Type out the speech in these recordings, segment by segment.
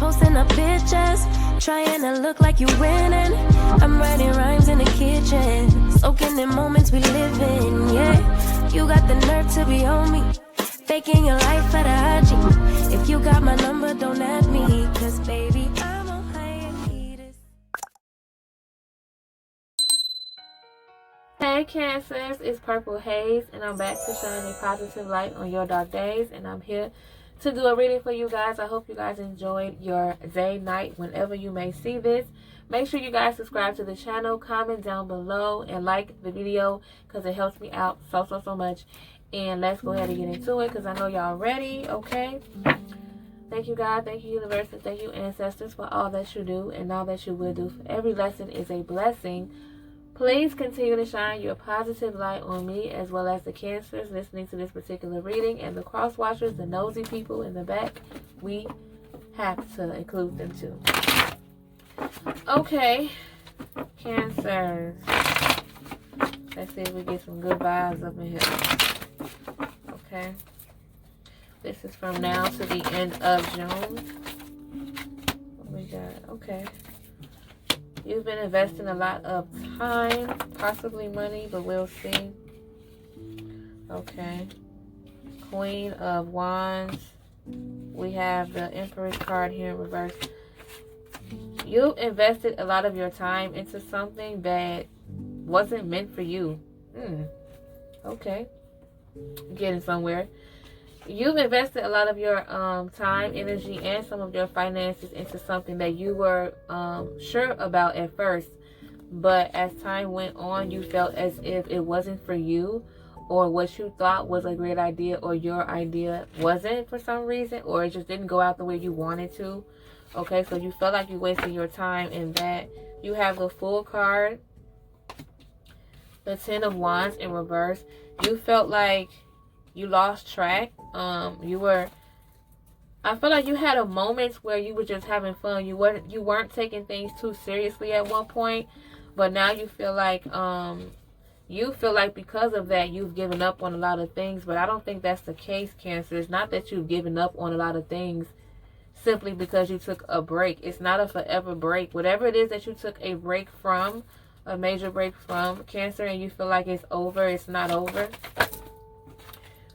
posting up pictures, trying to look like you winning. I'm writing rhymes in the kitchen, soaking in moments we live in, yeah. You got the nerve to be on me, faking your life for the IG. If you got my number, don't add me, cause baby, I'm on hiatus. Hey Cancers, it's Purple Hayez, and I'm back to shine a positive light on your dark days, and I'm here to do a reading for you guys. I hope you guys enjoyed your day, night, whenever you may see this. Make sure you guys subscribe to the channel, comment down below, and like the video because it helps me out so much. And let's go ahead and get into it because I know y'all ready, okay? Thank you, God. Thank you, universe, and thank you, ancestors, for all that you do and all that you will do. For every lesson is a blessing. Please continue to shine your positive light on me, as well as the Cancers listening to this particular reading, and the cross watchers, the nosy people in the back. We have to include them too. Okay, Cancers. Let's see if we get some good vibes up in here. Okay. This is from now to the end of June. What we got? Okay. You've been investing a lot of time, possibly money, but we'll see. Okay. Queen of Wands. We have the Empress card here in reverse. You invested a lot of your time into something that wasn't meant for you. Okay. Getting somewhere. You've invested a lot of your time, energy, and some of your finances into something that you were sure about at first. But as time went on, you felt as if it wasn't for you, or what you thought was a great idea or your idea wasn't for some reason, or it just didn't go out the way you wanted to. Okay, so you felt like you wasted your time in that. You have the Fool card, the Ten of Wands in reverse. You felt like you lost track. I feel like you had a moment where you were just having fun. You weren't taking things too seriously at one point, but now you feel like because of that you've given up on a lot of things. But I don't think that's the case, Cancer. It's not that you've given up on a lot of things simply because you took a break. It's not a forever break. Whatever it is that you took a break from, a major break from, Cancer, and you feel like it's over, it's not over.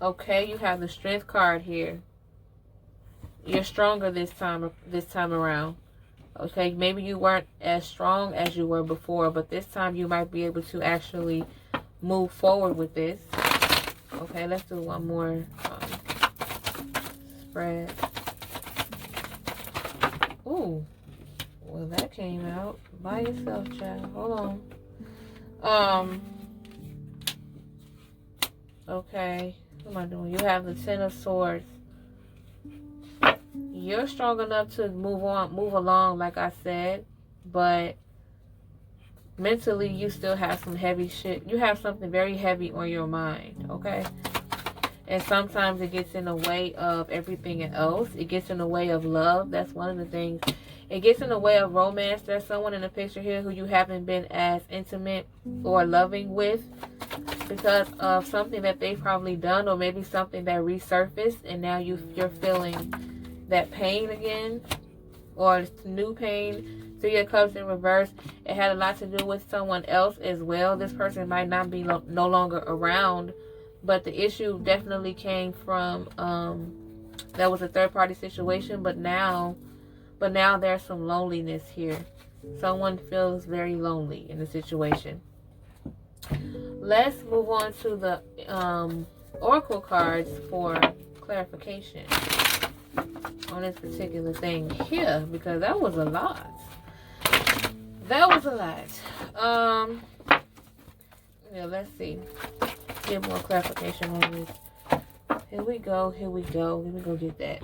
Okay, you have the Strength card here. You're stronger this time around. Okay, maybe you weren't as strong as you were before, but this time you might be able to actually move forward with this. Okay, let's do one more spread. Ooh, well that came out by itself, child. Hold on. Okay. What am I doing? You have the Ten of Swords. You're strong enough to move along, like I said, but mentally you still have some heavy shit. You have something very heavy on your mind, okay? And sometimes it gets in the way of everything else. It gets in the way of love. That's one of the things. It gets in the way of romance. There's someone in the picture here who you haven't been as intimate or loving with because of something that they've probably done, or maybe something that resurfaced, and now you're feeling that pain again, or new pain. Three of Cups in reverse. It had a lot to do with someone else as well. This person might not be no longer around, but the issue definitely came from that was a third-party situation. But now there's some loneliness here. Someone feels very lonely in the situation. Let's move on to the Oracle cards for clarification on this particular thing here, because that was a lot. That was a lot. Yeah, let's see. Get more clarification on this. Here we go. Let me go get that.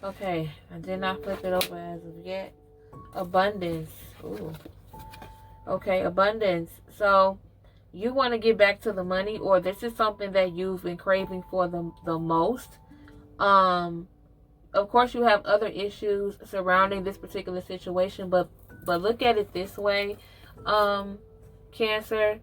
Okay, I did not flip it over as of yet. Abundance. Ooh. Okay, abundance. So you want to get back to the money, or this is something that you've been craving for the most. Of course, you have other issues surrounding this particular situation, but look at it this way, Cancer.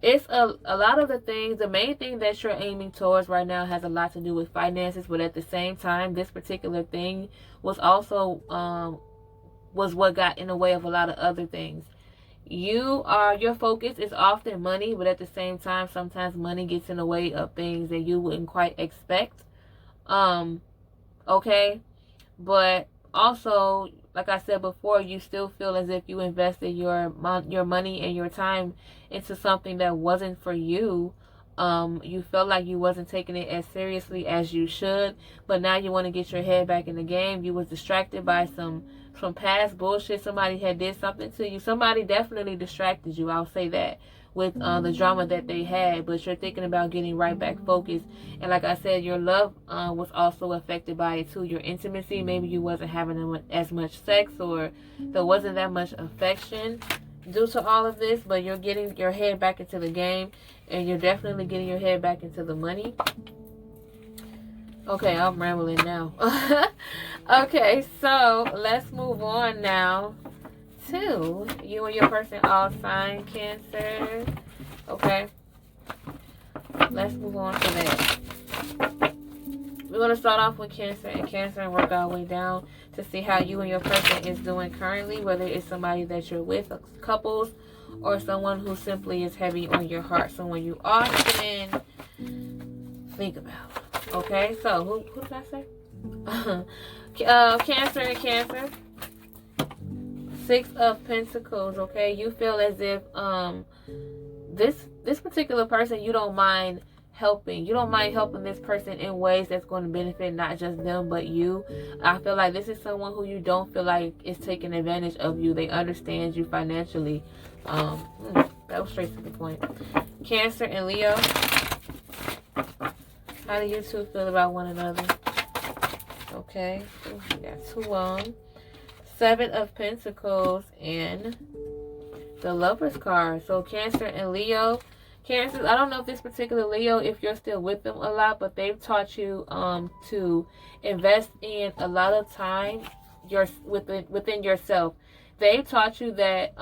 it's a lot of the things, the main thing that you're aiming towards right now has a lot to do with finances, but at the same time, this particular thing was also, was what got in the way of a lot of other things. Your focus is often money, but at the same time, sometimes money gets in the way of things that you wouldn't quite expect. Okay, but also, like I said before, you still feel as if you invested your money and your time into something that wasn't for you. You felt like you wasn't taking it as seriously as you should, but now you want to get your head back in the game. You was distracted by some past bullshit. Somebody had did something to you. Somebody definitely distracted you, I'll say that, with the drama that they had, but you're thinking about getting right back focused. And like I said, your love was also affected by it too. Your intimacy, maybe you wasn't having as much sex, or there wasn't that much affection due to all of this, but you're getting your head back into the game, and you're definitely getting your head back into the money. Okay, I'm rambling now. Okay, so let's move on now to you and your person, all sign Cancer. Okay, let's move on to that. We're going to start off with Cancer and work our way down to see how you and your person is doing currently, whether it's somebody that you're with, couples, or someone who simply is heavy on your heart, someone you often think about. Okay, so who did I say? Cancer and Cancer. 6 of Pentacles. Okay, you feel as if this particular person, you don't mind helping. You don't mind helping this person in ways that's going to benefit not just them but you. I feel like this is someone who you don't feel like is taking advantage of you. They understand you financially. That was straight to the point. Cancer and Leo. How do you two feel about one another? Okay, we got 2 7 of Pentacles and the Lover's card. So Cancer and Leo. Cancer, I don't know if this particular Leo, if you're still with them a lot, but they've taught you to invest in a lot of time within yourself. They've taught you that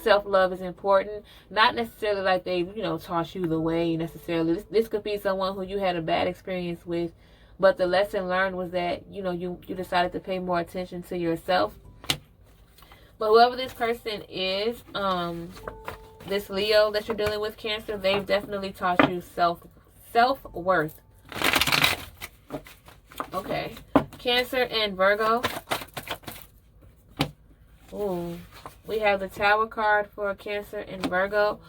self-love is important. Not necessarily like they, taught you the way necessarily. This could be someone who you had a bad experience with, but the lesson learned was that, you decided to pay more attention to yourself. But whoever this person is, this Leo that you're dealing with, Cancer, they've definitely taught you self-worth. Okay. Cancer and Virgo. Ooh. We have the Tower card for Cancer and Virgo.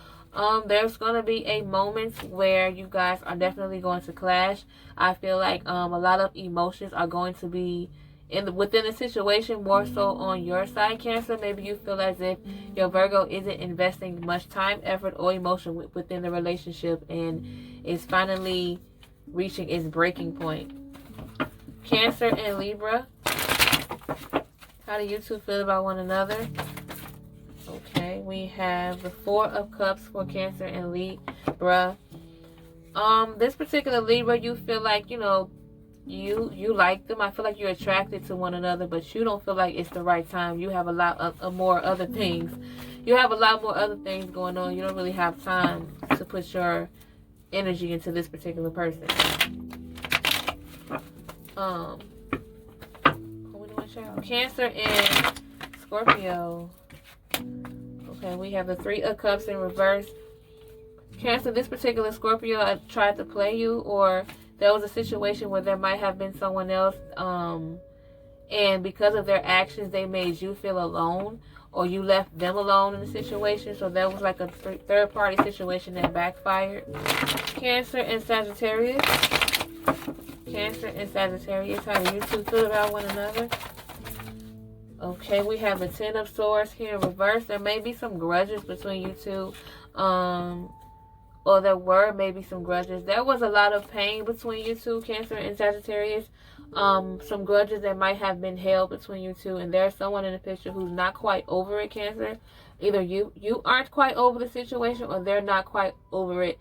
There's going to be a moment where you guys are definitely going to clash. I feel like a lot of emotions are going to be within the situation, more so on your side, Cancer. Maybe you feel as if your Virgo isn't investing much time, effort, or emotion within the relationship and is finally reaching its breaking point. Cancer and Libra. How do you two feel about one another? Okay, we have the 4 of Cups for Cancer and Libra. This particular Libra, you feel like, you like them. I feel like you're attracted to one another, but you don't feel like it's the right time. You have a lot of more other things. You have a lot more other things going on. You don't really have time to put your energy into this particular person. Cancer and Scorpio. Okay, we have the 3 of Cups in reverse. Cancer, this particular Scorpio tried to play you, or there was a situation where there might have been someone else, and because of their actions, they made you feel alone, or you left them alone in the situation. So that was like a third-party situation that backfired. Cancer and Sagittarius. Cancer and Sagittarius, how do you two feel about one another? Okay, we have the 10 of Swords here in reverse. There may be some grudges between you two. Or there were maybe some grudges. There was a lot of pain between you two, Cancer and Sagittarius. Some grudges that might have been held between you two. And there's someone in the picture who's not quite over it, Cancer. Either you aren't quite over the situation, or they're not quite over it.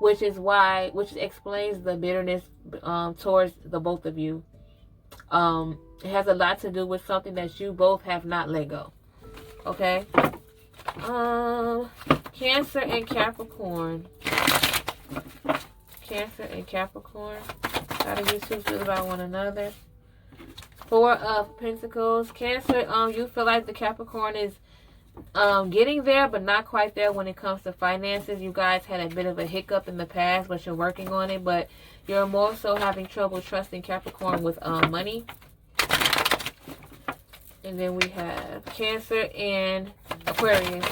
Which explains the bitterness towards the both of you. It has a lot to do with something that you both have not let go. Okay? Cancer and Capricorn. Cancer and Capricorn. How do you two feel about one another? Four of Pentacles. Cancer, you feel like the Capricorn is getting there, but not quite there when it comes to finances. You guys had a bit of a hiccup in the past, but you're working on it. But you're more so having trouble trusting Capricorn with money. And then we have Cancer and Aquarius.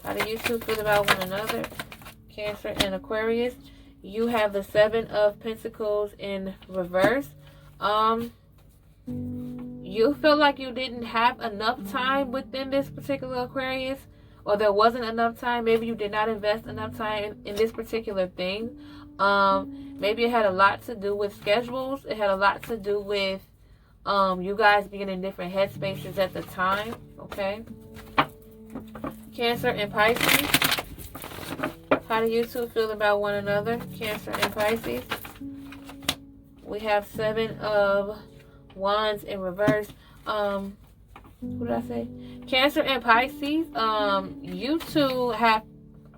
How do you two feel about one another? Cancer and Aquarius. You have the Seven of Pentacles in reverse. You feel like you didn't have enough time within this particular Aquarius, or there wasn't enough time. Maybe you did not invest enough time in this particular thing. Maybe it had a lot to do with schedules. It had a lot to do with you guys being in different headspaces at the time. Okay. Cancer and Pisces. How do you two feel about one another? Cancer and Pisces. We have Seven of Wands in reverse. What did I say? Cancer and Pisces. You two have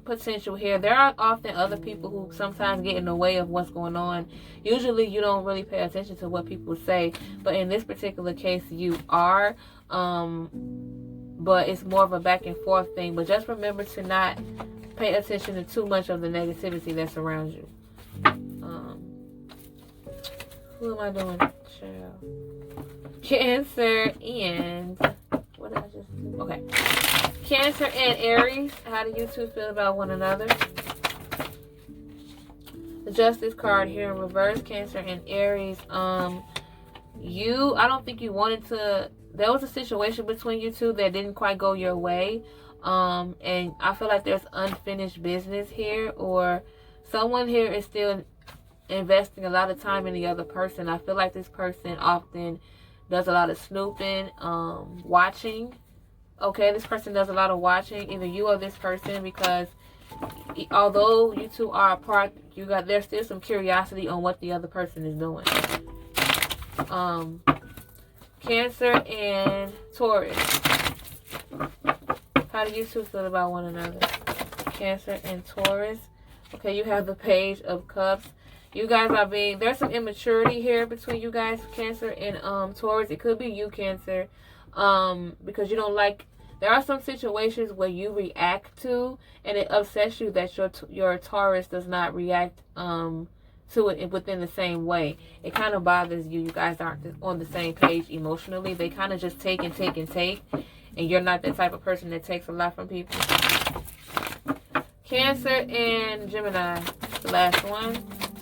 potential here. There are often other people who sometimes get in the way of what's going on. Usually you don't really pay attention to what people say, but in this particular case you are. But it's more of a back and forth thing. But just remember to not pay attention to too much of the negativity that surrounds you. Who am I doing? Child. Cancer and what did I just do? Okay. Cancer and Aries. How do you two feel about one another? The Justice card here in reverse. Cancer and Aries. I don't think you wanted to. There was a situation between you two that didn't quite go your way. And I feel like there's unfinished business here, or someone here is still investing a lot of time in the other person. I feel like this person often does a lot of snooping, watching. Okay, this person does a lot of watching, either you or this person, because although you two are apart, there's still some curiosity on what the other person is doing. Cancer and Taurus. How do you two feel about one another? Cancer and Taurus. Okay, you have the Page of Cups. You guys are there's some immaturity here between you guys, Cancer and Taurus. It could be you, Cancer, because you don't like, there are some situations where you react to, and it upsets you that your Taurus does not react to it within the same way. It kind of bothers you. You guys aren't on the same page emotionally. They kind of just take and take and take, and you're not the type of person that takes a lot from people. Cancer and Gemini. The last one.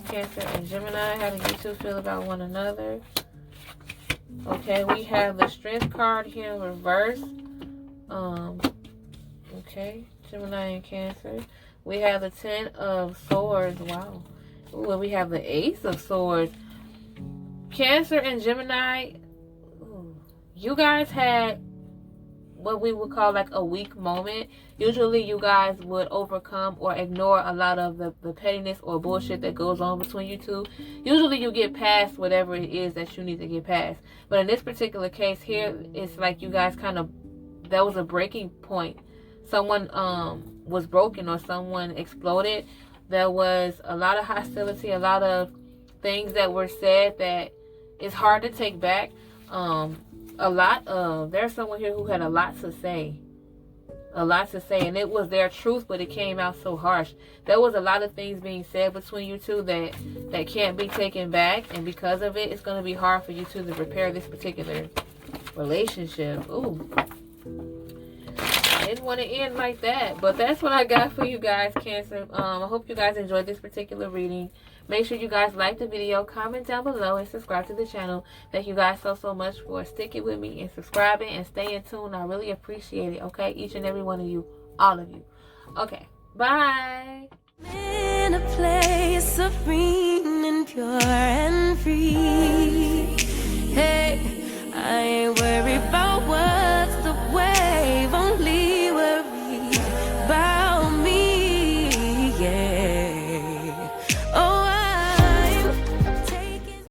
Cancer and Gemini. How do you two feel about one another? Okay, we have the Strength card here in reverse. Okay, Gemini and Cancer. We have the Ten of Swords. Wow. Ooh, and we have the Ace of Swords. Cancer and Gemini. Ooh, you guys had what we would call like a weak moment. Usually you guys would overcome or ignore a lot of the pettiness or bullshit that goes on between you two. Usually you get past whatever it is that you need to get past. But in this particular case here, it's like you guys that was a breaking point. Someone was broken, or someone exploded. There was a lot of hostility, a lot of things that were said that it's hard to take back. There's someone here who had a lot to say, and it was their truth, but it came out so harsh. There was a lot of things being said between you two that can't be taken back, and because of it, it's going to be hard for you two to repair this particular relationship. Ooh, I didn't want to end like that, but that's what I got for you guys, Cancer. I hope you guys enjoyed this particular reading. Make sure you guys like the video, comment down below, and subscribe to the channel. Thank you guys so much for sticking with me and subscribing and staying tuned. I really appreciate it, okay? Each and every one of you, all of you. Okay, bye. In a place serene and pure and free.